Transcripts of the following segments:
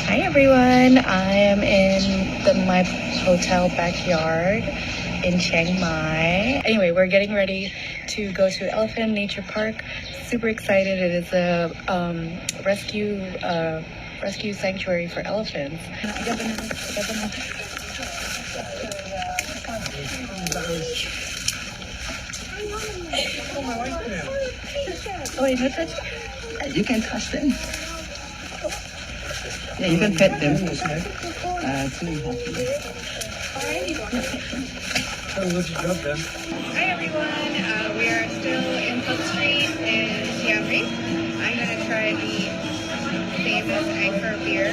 Hi everyone, I am in my hotel backyard in Chiang Mai. Anyway, we're getting ready to go to Elephant Nature Park. Super excited. It is a rescue sanctuary for elephants. Oh wait, no touch. You can touch them. Yeah, you can pet them. Hi everyone, we are still in Pub Street in Siem Reap. I'm gonna try the famous Anchor beer.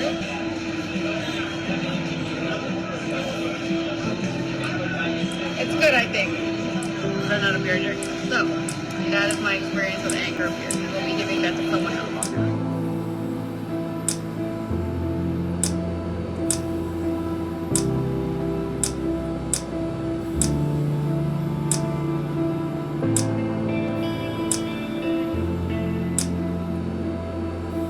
It's good, I think. I'm not a beer drink. So, that is my experience with Anchor beer. We'll be giving that to someone else.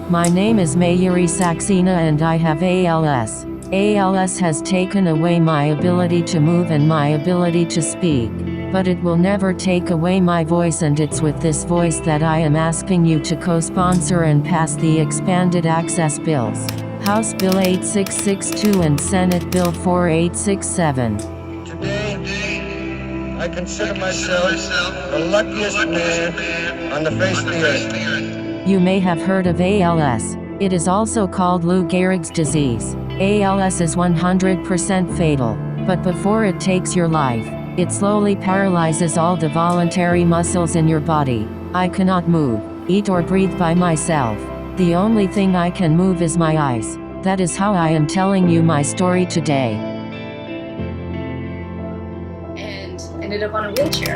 My name is Mayuri Saxena and I have ALS. ALS has taken away my ability to move and my ability to speak. But it will never take away my voice, and it's with this voice that I am asking you to co-sponsor and pass the expanded access bills. House Bill 8662 and Senate Bill 4867. Today, I consider myself the luckiest man on the face of the earth. You may have heard of ALS. It is also called Lou Gehrig's disease. ALS is 100% fatal, but before it takes your life, it slowly paralyzes all the voluntary muscles in your body. I cannot move, eat or breathe by myself. The only thing I can move is my eyes. That is how I am telling you my story today. And ended up on a wheelchair.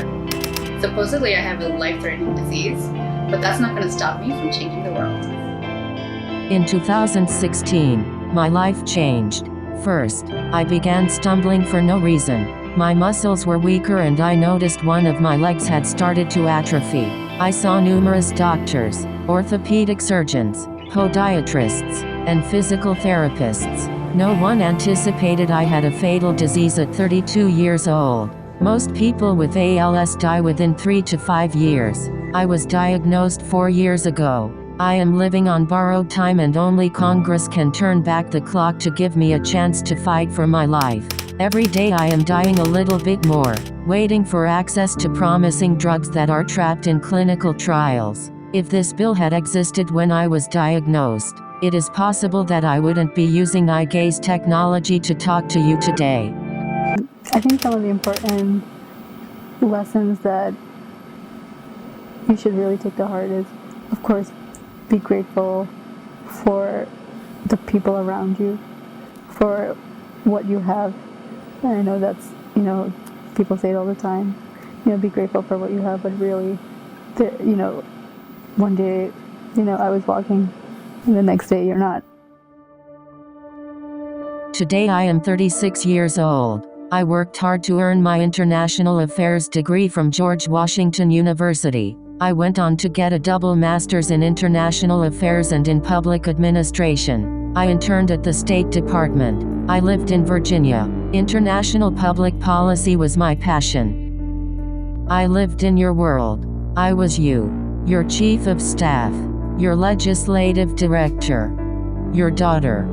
Supposedly I have a life-threatening disease, but that's not going to stop me from changing the world. In 2016, my life changed. First, I began stumbling for no reason. My muscles were weaker and I noticed one of my legs had started to atrophy. I saw numerous doctors, orthopedic surgeons, podiatrists, and physical therapists. No one anticipated I had a fatal disease at 32 years old. Most people with ALS die within 3 to 5 years. I was diagnosed 4 years ago. I am living on borrowed time and only Congress can turn back the clock to give me a chance to fight for my life. Every day I am dying a little bit more, waiting for access to promising drugs that are trapped in clinical trials. If this bill had existed when I was diagnosed, it is possible that I wouldn't be using eye gaze technology to talk to you today. I think some of the important lessons that you should really take to heart is, of course, be grateful for the people around you, for what you have. And I know that's, people say it all the time, be grateful for what you have, but really, one day, I was walking, and the next day you're not. Today I am 36 years old. I worked hard to earn my International Affairs degree from George Washington University. I went on to get a double master's in International Affairs and in Public Administration. I interned at the State Department. I lived in Virginia. International public policy was my passion. I lived in your world. I was you, your chief of staff, your legislative director, your daughter.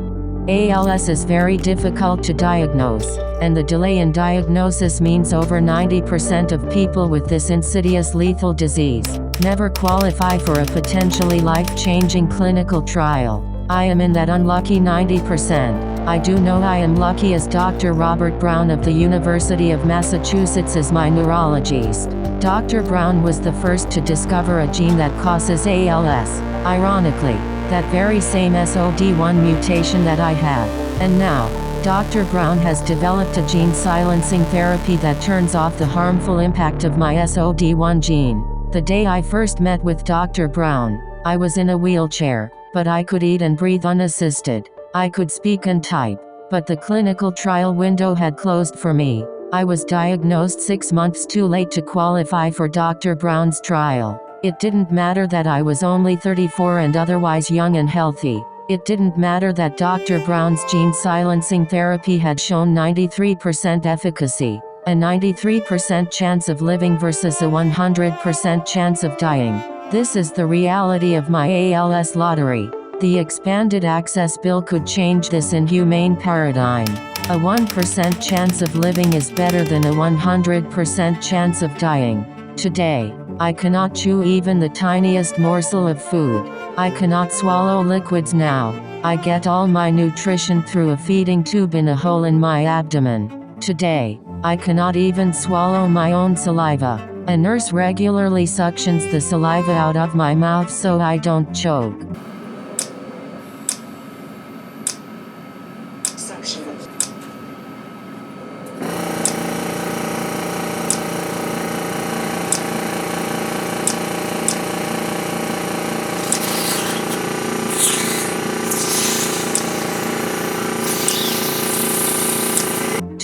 ALS is very difficult to diagnose, and the delay in diagnosis means over 90% of people with this insidious lethal disease never qualify for a potentially life-changing clinical trial. I am in that unlucky 90%. I do know I am lucky, as Dr. Robert Brown of the University of Massachusetts is my neurologist. Dr. Brown was the first to discover a gene that causes ALS. Ironically, that very same SOD1 mutation that I have. And now, Dr. Brown has developed a gene silencing therapy that turns off the harmful impact of my SOD1 gene. The day I first met with Dr. Brown, I was in a wheelchair, but I could eat and breathe unassisted. I could speak and type, but the clinical trial window had closed for me. I was diagnosed 6 months too late to qualify for Dr. Brown's trial. It didn't matter that I was only 34 and otherwise young and healthy. It didn't matter that Dr. Brown's gene silencing therapy had shown 93% efficacy, a 93% chance of living versus a 100% chance of dying. This is the reality of my ALS lottery. The expanded access bill could change this inhumane paradigm. A 1% chance of living is better than a 100% chance of dying. Today, I cannot chew even the tiniest morsel of food. I cannot swallow liquids now. I get all my nutrition through a feeding tube in a hole in my abdomen. Today, I cannot even swallow my own saliva. A nurse regularly suctions the saliva out of my mouth so I don't choke.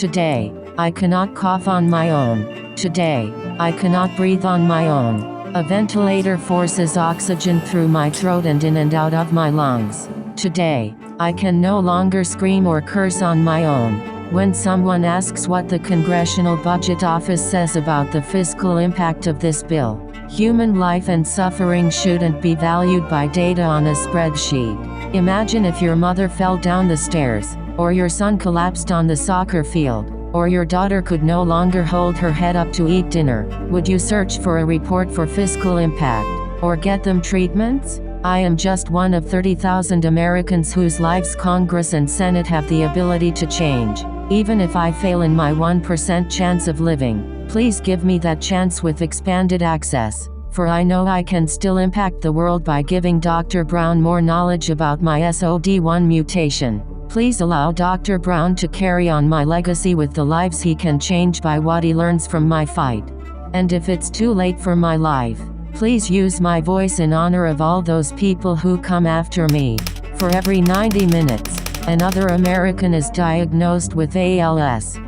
Today, I cannot cough on my own. Today, I cannot breathe on my own. A ventilator forces oxygen through my throat and in and out of my lungs. Today, I can no longer scream or curse on my own. When someone asks what the Congressional Budget Office says about the fiscal impact of this bill, human life and suffering shouldn't be valued by data on a spreadsheet. Imagine if your mother fell down the stairs, or your son collapsed on the soccer field, or your daughter could no longer hold her head up to eat dinner. Would you search for a report for fiscal impact, or get them treatments? I am just one of 30,000 Americans whose lives Congress and Senate have the ability to change. Even if I fail in my 1% chance of living, please give me that chance with expanded access. For I know I can still impact the world by giving Dr. Brown more knowledge about my SOD1 mutation. Please allow Dr. Brown to carry on my legacy with the lives he can change by what he learns from my fight. And if it's too late for my life, please use my voice in honor of all those people who come after me. For every 90 minutes, another American is diagnosed with ALS.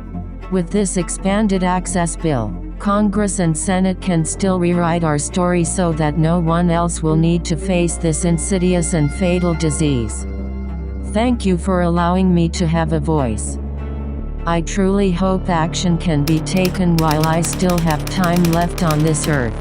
With this expanded access bill, Congress and Senate can still rewrite our story so that no one else will need to face this insidious and fatal disease. Thank you for allowing me to have a voice. I truly hope action can be taken while I still have time left on this earth.